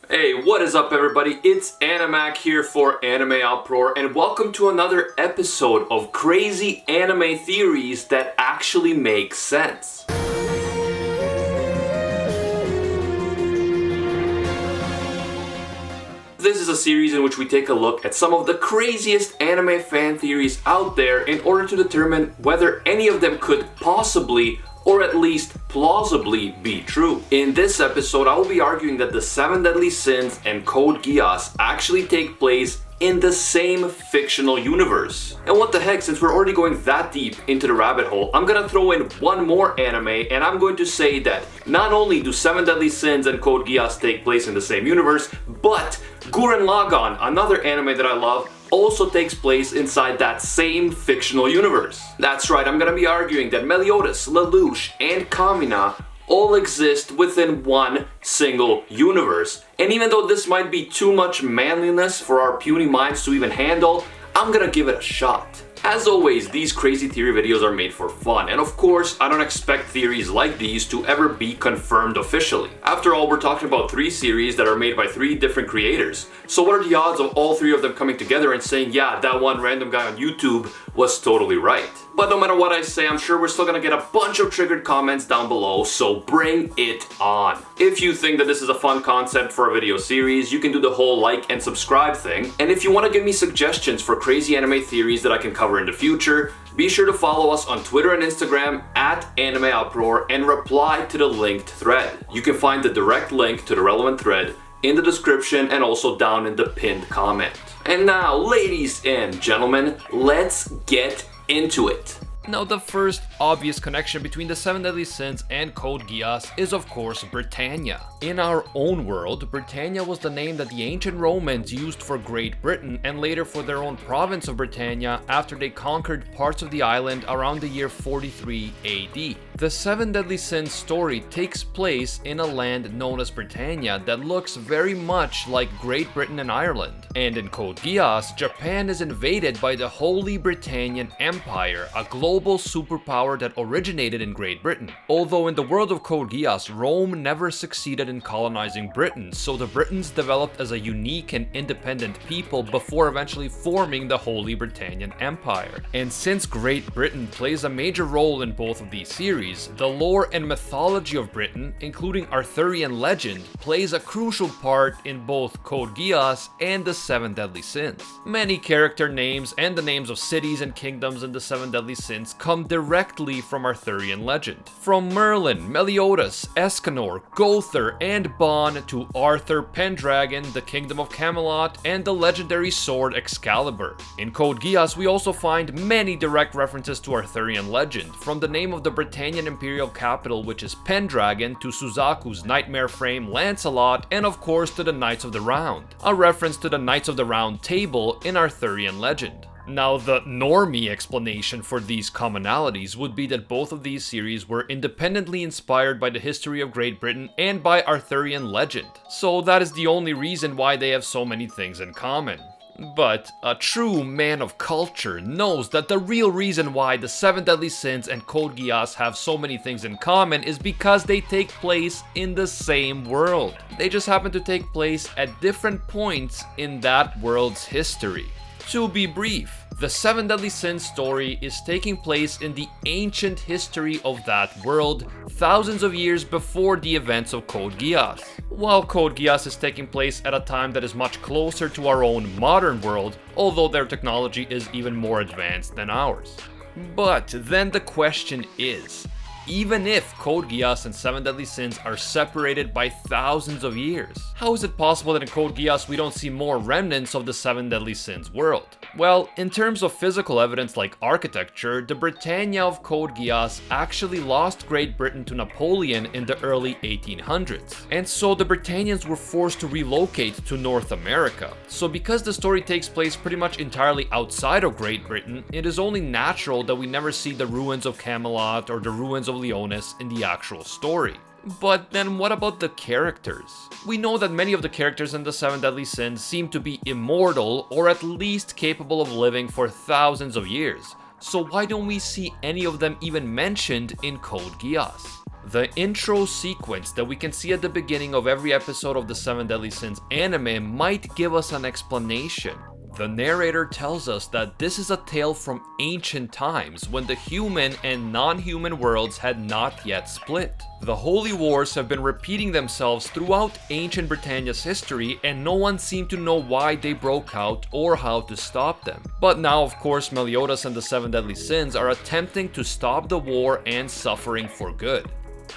Hey, what is up everybody? It's Animac here for AnimeUproar, and welcome to another episode of crazy anime theories that actually make sense. This is a series in which we take a look at some of the craziest anime fan theories out there in order to determine whether any of them could possibly or at least plausibly be true. In this episode, I will be arguing that the 7 Deadly Sins and Code Geass actually take place in the same fictional universe. And what the heck, since we're already going that deep into the rabbit hole, I'm gonna throw in one more anime, and I'm going to say that not only do 7 Deadly Sins and Code Geass take place in the same universe, but Gurren Lagann, another anime that I love, also takes place inside that same fictional universe. That's right, I'm gonna be arguing that Meliodas, Lelouch, and Kamina all exist within one single universe. And even though this might be too much manliness for our puny minds to even handle, I'm gonna give it a shot. As always, these crazy theory videos are made for fun, and of course, I don't expect theories like these to ever be confirmed officially. After all, we're talking about 3 series that are made by 3 different creators. So what are the odds of all 3 of them coming together and saying, yeah, that one random guy on YouTube was totally right? But no matter what I say, I'm sure we're still gonna get a bunch of triggered comments down below, so bring it on. If you think that this is a fun concept for a video series, you can do the whole like and subscribe thing. And if you want to give me suggestions for crazy anime theories that I can cover in the future, be sure to follow us on Twitter and Instagram at AnimeUproar and reply to the linked thread. You can find the direct link to the relevant thread in the description and also down in the pinned comment. And now, ladies and gentlemen, let's get into it. Now, the first obvious connection between the 7 Deadly Sins and Code Geass is of course Britannia. In our own world, Britannia was the name that the ancient Romans used for Great Britain and later for their own province of Britannia after they conquered parts of the island around the year 43 AD. The 7 Deadly Sins story takes place in a land known as Britannia that looks very much like Great Britain and Ireland. And in Code Geass, Japan is invaded by the Holy Britannian Empire, a global superpower that originated in Great Britain. Although in the world of Code Geass, Rome never succeeded in colonizing Britain, so the Britons developed as a unique and independent people before eventually forming the Holy Britannian Empire. And since Great Britain plays a major role in both of these series, the lore and mythology of Britain, including Arthurian legend, plays a crucial part in both Code Geass and the 7 Deadly Sins. Many character names and the names of cities and kingdoms in the 7 Deadly Sins come directly from Arthurian legend. From Merlin, Meliodas, Escanor, Gother, and Bon to Arthur, Pendragon, the Kingdom of Camelot, and the legendary sword Excalibur. In Code Geass, we also find many direct references to Arthurian legend, from the name of the Britannian imperial capital, which is Pendragon, to Suzaku's nightmare frame Lancelot, and of course to the Knights of the Round, a reference to the Knights of the Round Table in Arthurian legend. Now, the normie explanation for these commonalities would be that both of these series were independently inspired by the history of Great Britain and by Arthurian legend, so that is the only reason why they have so many things in common. But a true man of culture knows that the real reason why the 7 Deadly Sins and Code Geass have so many things in common is because they take place in the same world. They just happen to take place at different points in that world's history. To be brief, the 7 Deadly Sins story is taking place in the ancient history of that world, thousands of years before the events of Code Geass. While Code Geass is taking place at a time that is much closer to our own modern world, although their technology is even more advanced than ours. But then the question is, even if Code Geass and 7 Deadly Sins are separated by thousands of years, how is it possible that in Code Geass we don't see more remnants of the 7 Deadly Sins world? Well, in terms of physical evidence like architecture, the Britannia of Code Geass actually lost Great Britain to Napoleon in the early 1800s, and so the Britannians were forced to relocate to North America. So because the story takes place pretty much entirely outside of Great Britain, it is only natural that we never see the ruins of Camelot or the ruins of Leonis in the actual story. But then what about the characters? We know that many of the characters in the 7 Deadly Sins seem to be immortal or at least capable of living for thousands of years. So why don't we see any of them even mentioned in Code Geass? The intro sequence that we can see at the beginning of every episode of the Seven Deadly Sins anime might give us an explanation. The narrator tells us that this is a tale from ancient times when the human and non-human worlds had not yet split. The Holy Wars have been repeating themselves throughout ancient Britannia's history, and no one seemed to know why they broke out or how to stop them. But now, of course, Meliodas and the Seven Deadly Sins are attempting to stop the war and suffering for good.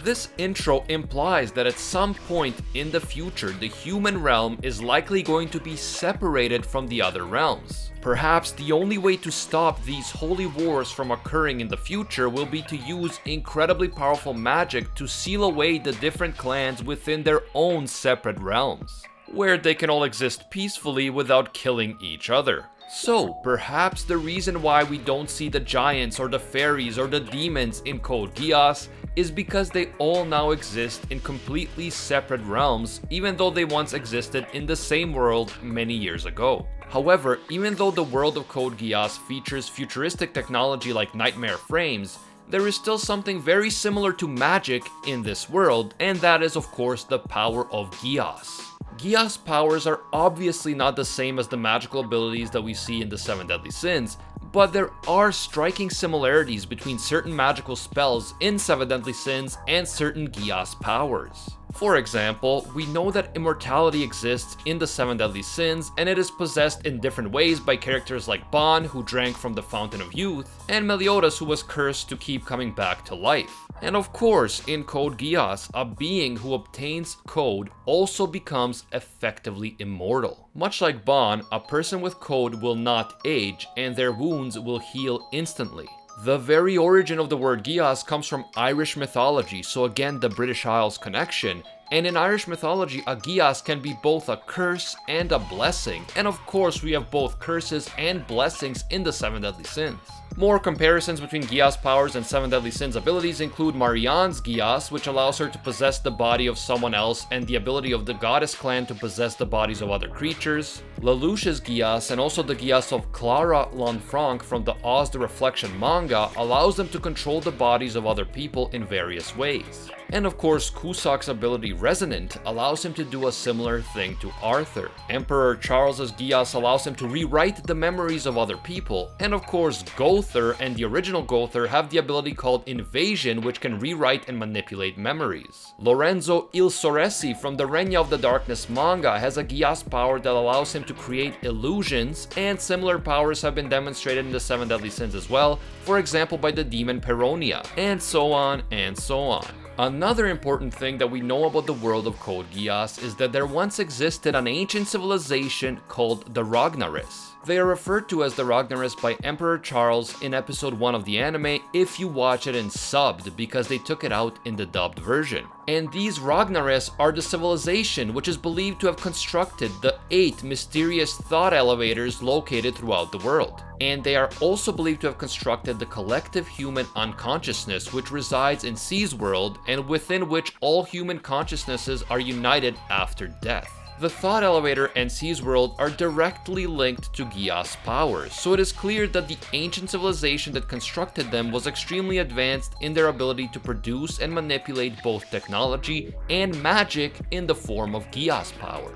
This intro implies that at some point in the future, the human realm is likely going to be separated from the other realms. Perhaps the only way to stop these holy wars from occurring in the future will be to use incredibly powerful magic to seal away the different clans within their own separate realms, where they can all exist peacefully without killing each other. So, perhaps the reason why we don't see the giants or the fairies or the demons in Code Geass is because they all now exist in completely separate realms, even though they once existed in the same world many years ago. However, even though the world of Code Geass features futuristic technology like nightmare frames, there is still something very similar to magic in this world, and that is of course the power of Geass. Geass powers are obviously not the same as the magical abilities that we see in the Seven Deadly Sins, but there are striking similarities between certain magical spells in Seven Deadly Sins and certain Geass powers. For example, we know that immortality exists in the Seven Deadly Sins, and it is possessed in different ways by characters like Bon, who drank from the Fountain of Youth, and Meliodas, who was cursed to keep coming back to life. And of course, in Code Geass, a being who obtains Code also becomes effectively immortal. Much like Bon, a person with Code will not age, and their wounds will heal instantly. The very origin of the word Geass comes from Irish mythology, so again the British Isles connection, and in Irish mythology a Geass can be both a curse and a blessing, and of course we have both curses and blessings in the Seven Deadly Sins. More comparisons between Geass Powers and Seven Deadly Sins abilities include Marianne's Geass, which allows her to possess the body of someone else, and the ability of the Goddess clan to possess the bodies of other creatures. Lelouch's Geass, and also the Geass of Clara Lanfranc from the Oz the Reflection manga, allows them to control the bodies of other people in various ways. And of course, Cusack's ability Resonant allows him to do a similar thing to Arthur. Emperor Charles's Geass allows him to rewrite the memories of other people, and of course Gother and the original Gother have the ability called Invasion, which can rewrite and manipulate memories. Lorenzo Il Soresi from the Renya of the Darkness manga has a Geass power that allows him to create illusions, and similar powers have been demonstrated in the Seven Deadly Sins as well, for example by the demon Peronia, and so on and so on. Another important thing that we know about the world of Code Geass is that there once existed an ancient civilization called the Ragnaris. They are referred to as the Ragnaris by Emperor Charles in episode 1 of the anime if you watch it in subbed, because they took it out in the dubbed version. And these Ragnaris are the civilization which is believed to have constructed the 8 mysterious thought elevators located throughout the world. And they are also believed to have constructed the collective human unconsciousness which resides in C's world, and within which all human consciousnesses are united after death. The Thought Elevator and C's world are directly linked to Geass Powers, so it is clear that the ancient civilization that constructed them was extremely advanced in their ability to produce and manipulate both technology and magic in the form of Geass Power.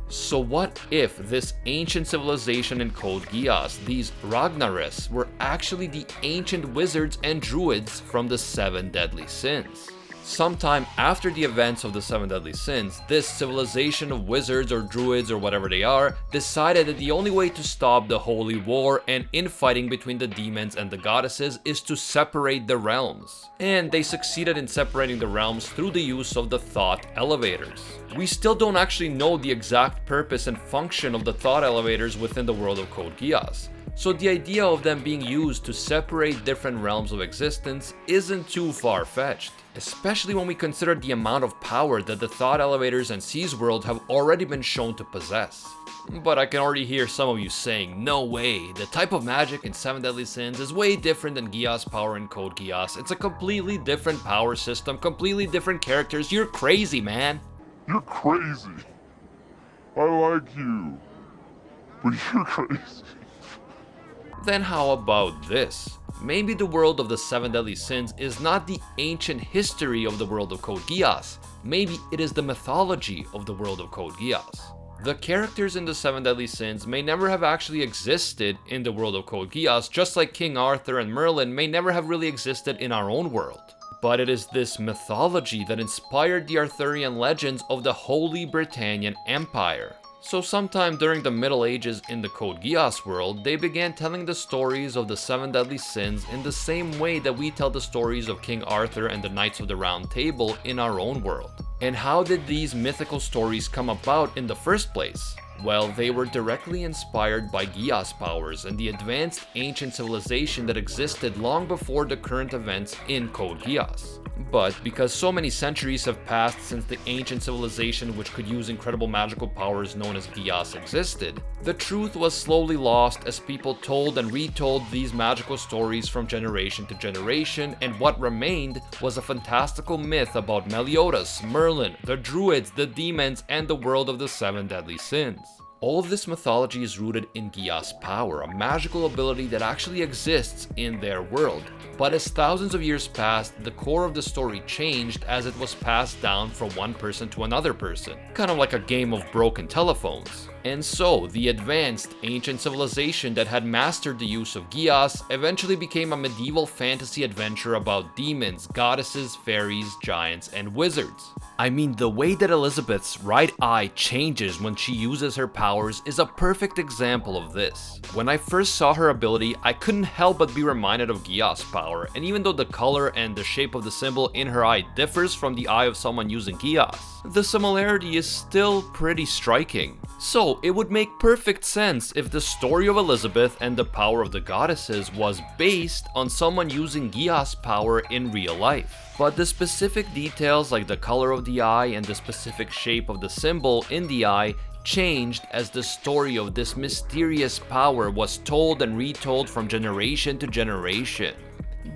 So what if this ancient civilization in Code Geass, these Ragnaris, were actually the ancient wizards and druids from the Seven Deadly Sins? Sometime after the events of the Seven Deadly Sins, this civilization of wizards or druids or whatever they are decided that the only way to stop the holy war and infighting between the demons and the goddesses is to separate the realms. And they succeeded in separating the realms through the use of the Thought Elevators. We still don't actually know the exact purpose and function of the Thought Elevators within the world of Code Geass. So the idea of them being used to separate different realms of existence isn't too far-fetched, especially when we consider the amount of power that the Thought Elevators and C's world have already been shown to possess. But I can already hear some of you saying, no way, the type of magic in Seven Deadly Sins is way different than Geass power in Code Geass. It's a completely different power system, completely different characters. You're crazy, man. You're crazy. I like you, but you're crazy. Then how about this? Maybe the world of the 7 Deadly Sins is not the ancient history of the world of Code Geass. Maybe it is the mythology of the world of Code Geass. The characters in the 7 Deadly Sins may never have actually existed in the world of Code Geass, just like King Arthur and Merlin may never have really existed in our own world. But it is this mythology that inspired the Arthurian legends of the Holy Britannian Empire. So sometime during the Middle Ages in the Code Geass world, they began telling the stories of the 7 Deadly Sins in the same way that we tell the stories of King Arthur and the Knights of the Round Table in our own world. And how did these mythical stories come about in the first place? Well, they were directly inspired by Geass Powers and the advanced ancient civilization that existed long before the current events in Code Geass. But because so many centuries have passed since the ancient civilization which could use incredible magical powers known as Geass existed, the truth was slowly lost as people told and retold these magical stories from generation to generation, and what remained was a fantastical myth about Meliodas, Merlin, the Druids, the demons, and the world of the 7 Deadly Sins. All of this mythology is rooted in Geass Power, a magical ability that actually exists in their world. But as thousands of years passed, the core of the story changed as it was passed down from one person to another person, kind of like a game of broken telephones. And so, the advanced ancient civilization that had mastered the use of Geass eventually became a medieval fantasy adventure about demons, goddesses, fairies, giants, and wizards. I mean, the way that Elizabeth's right eye changes when she uses her powers is a perfect example of this. When I first saw her ability, I couldn't help but be reminded of Geass Power, and even though the color and the shape of the symbol in her eye differs from the eye of someone using Geass, the similarity is still pretty striking. So, it would make perfect sense if the story of Elizabeth and the power of the goddesses was based on someone using Geass Power in real life. But the specific details like the color of the eye and the specific shape of the symbol in the eye changed as the story of this mysterious power was told and retold from generation to generation.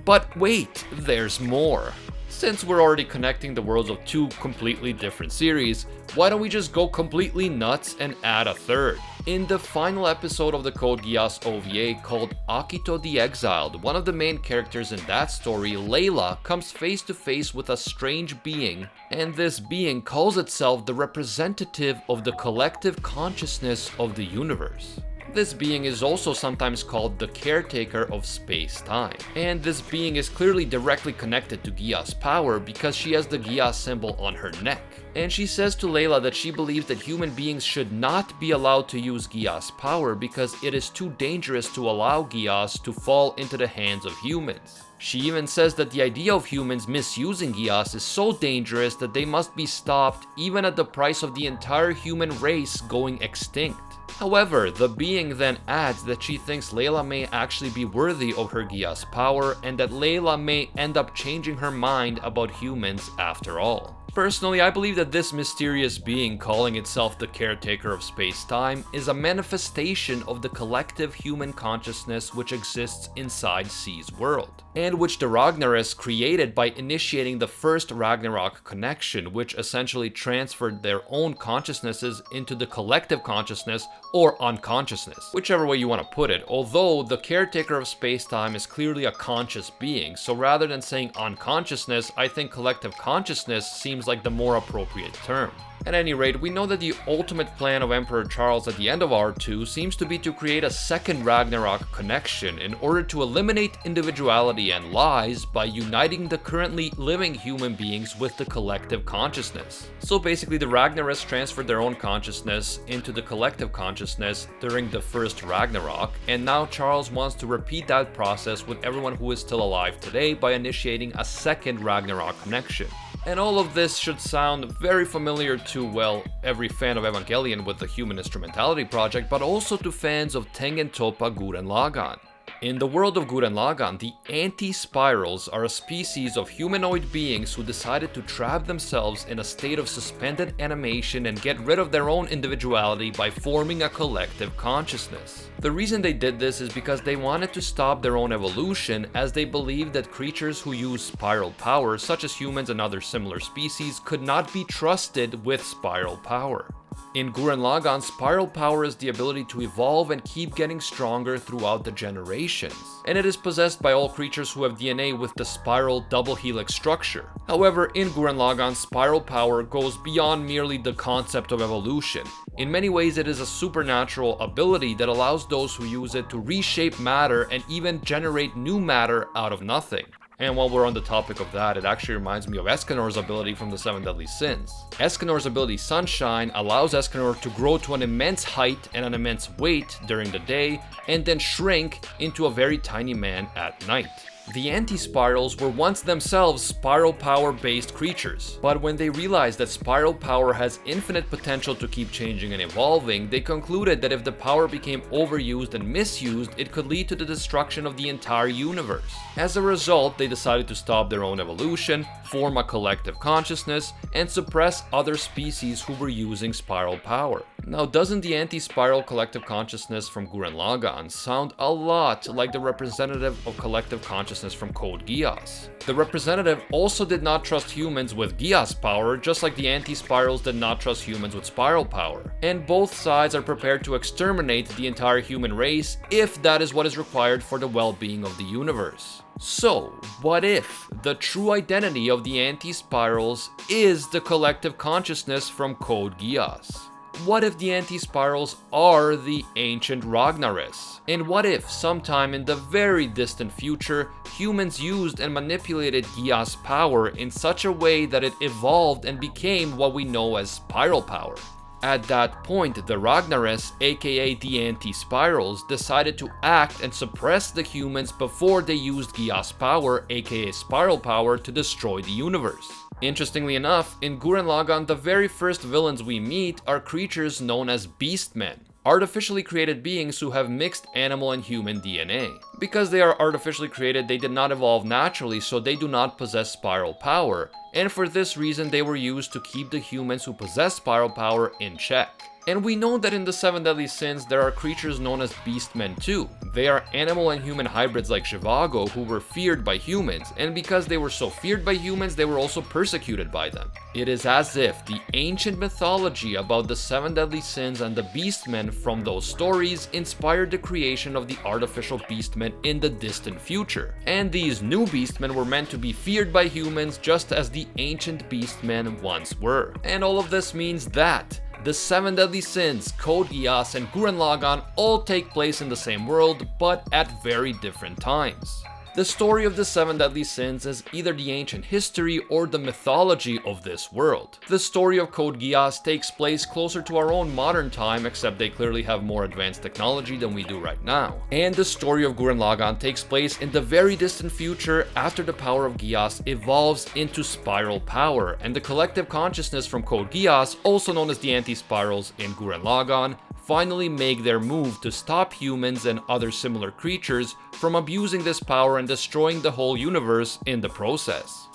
But wait, there's more. Since we're already connecting the worlds of two completely different series, why don't we just go completely nuts and add a third? In the final episode of the Code Geass OVA called Akito the Exiled, one of the main characters in that story, Layla, comes face to face with a strange being, and this being calls itself the representative of the collective consciousness of the universe. This being is also sometimes called the caretaker of space-time, and this being is clearly directly connected to Geass Power because she has the Geass symbol on her neck. And she says to Layla that she believes that human beings should not be allowed to use Geass Power because it is too dangerous to allow Geass to fall into the hands of humans. She even says that the idea of humans misusing Geass is so dangerous that they must be stopped even at the price of the entire human race going extinct. However, the being then adds that she thinks Layla may actually be worthy of her Geass Power and that Layla may end up changing her mind about humans after all. Personally, I believe that this mysterious being calling itself the caretaker of space-time is a manifestation of the collective human consciousness which exists inside C's world, and which the Ragnares created by initiating the first Ragnarok connection, which essentially transferred their own consciousnesses into the collective consciousness or unconsciousness, whichever way you want to put it, although the caretaker of space-time is clearly a conscious being, so rather than saying unconsciousness, I think collective consciousness seems like the more appropriate term. At any rate, we know that the ultimate plan of Emperor Charles at the end of R2 seems to be to create a second Ragnarok connection in order to eliminate individuality and lies by uniting the currently living human beings with the collective consciousness. So basically the Ragnares transferred their own consciousness into the collective consciousness during the first Ragnarok, and now Charles wants to repeat that process with everyone who is still alive today by initiating a second Ragnarok connection. And all of this should sound very familiar to, well, every fan of Evangelion with the Human Instrumentality Project, but also to fans of Tengen Toppa Gurren Lagann. In the world of Gurren Lagann, the Anti-Spirals are a species of humanoid beings who decided to trap themselves in a state of suspended animation and get rid of their own individuality by forming a collective consciousness. The reason they did this is because they wanted to stop their own evolution, as they believed that creatures who use spiral power, such as humans and other similar species, could not be trusted with spiral power. In Gurren Lagann, spiral power is the ability to evolve and keep getting stronger throughout the generations, and it is possessed by all creatures who have DNA with the spiral double helix structure. However, in Gurren Lagann, spiral power goes beyond merely the concept of evolution. In many ways, it is a supernatural ability that allows those who use it to reshape matter and even generate new matter out of nothing. And while we're on the topic of that, it actually reminds me of Escanor's ability from the Seven Deadly Sins. Escanor's ability Sunshine allows Escanor to grow to an immense height and an immense weight during the day, and then shrink into a very tiny man at night. The anti-spirals were once themselves spiral power based creatures, but when they realized that spiral power has infinite potential to keep changing and evolving, they concluded that if the power became overused and misused, it could lead to the destruction of the entire universe. As a result, they decided to stop their own evolution, form a collective consciousness, and suppress other species who were using spiral power. Now, doesn't the anti-spiral collective consciousness from Gurren Lagann sound a lot like the representative of collective consciousness from Code Geass? The representative also did not trust humans with Geass power, just like the anti-spirals did not trust humans with spiral power. And both sides are prepared to exterminate the entire human race if that is what is required for the well-being of the universe. So, what if the true identity of the anti-spirals is the collective consciousness from Code Geass? What if the anti-spirals are the ancient Ragnares? And what if, sometime in the very distant future, humans used and manipulated Geass power in such a way that it evolved and became what we know as spiral power? At that point, the Ragnares, aka the anti-spirals, decided to act and suppress the humans before they used Geass power, aka spiral power, to destroy the universe. Interestingly enough, in Gurren Lagann, the very first villains we meet are creatures known as beastmen, artificially created beings who have mixed animal and human DNA. Because they are artificially created, they did not evolve naturally, so they do not possess spiral power, and for this reason they were used to keep the humans who possess spiral power in check. And we know that in the Seven Deadly Sins there are creatures known as beastmen too. They are animal and human hybrids like Zhivago who were feared by humans, and because they were so feared by humans, they were also persecuted by them. It is as if the ancient mythology about the Seven Deadly Sins and the beastmen from those stories inspired the creation of the artificial beastmen in the distant future. And these new beastmen were meant to be feared by humans just as the ancient beastmen once were. And all of this means that the Seven Deadly Sins, Code Geass, and Gurren Lagann all take place in the same world, but at very different times. The story of the Seven Deadly Sins is either the ancient history or the mythology of this world. The story of Code Geass takes place closer to our own modern time, except they clearly have more advanced technology than we do right now. And the story of Gurren Lagann takes place in the very distant future after the power of Geass evolves into spiral power, and the collective consciousness from Code Geass, also known as the anti-spirals in Gurren Lagann, finally make their move to stop humans and other similar creatures from abusing this power and destroying the whole universe in the process.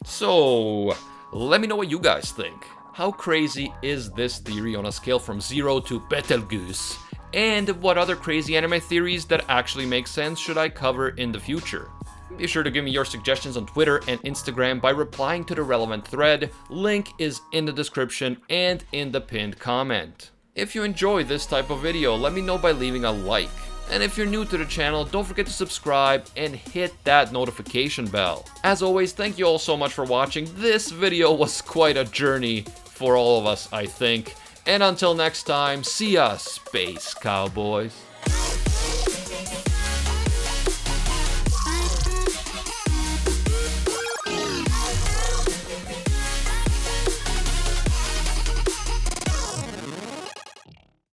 So, let me know what you guys think. How crazy is this theory on a scale from 0 to Betelgeuse? And what other crazy anime theories that actually make sense should I cover in the future? Be sure to give me your suggestions on Twitter and Instagram by replying to the relevant thread. Link is in the description and in the pinned comment. If you enjoy this type of video, let me know by leaving a like. And if you're new to the channel, don't forget to subscribe and hit that notification bell. As always, thank you all so much for watching. This video was quite a journey for all of us, I think. And until next time, see ya, Space Cowboys.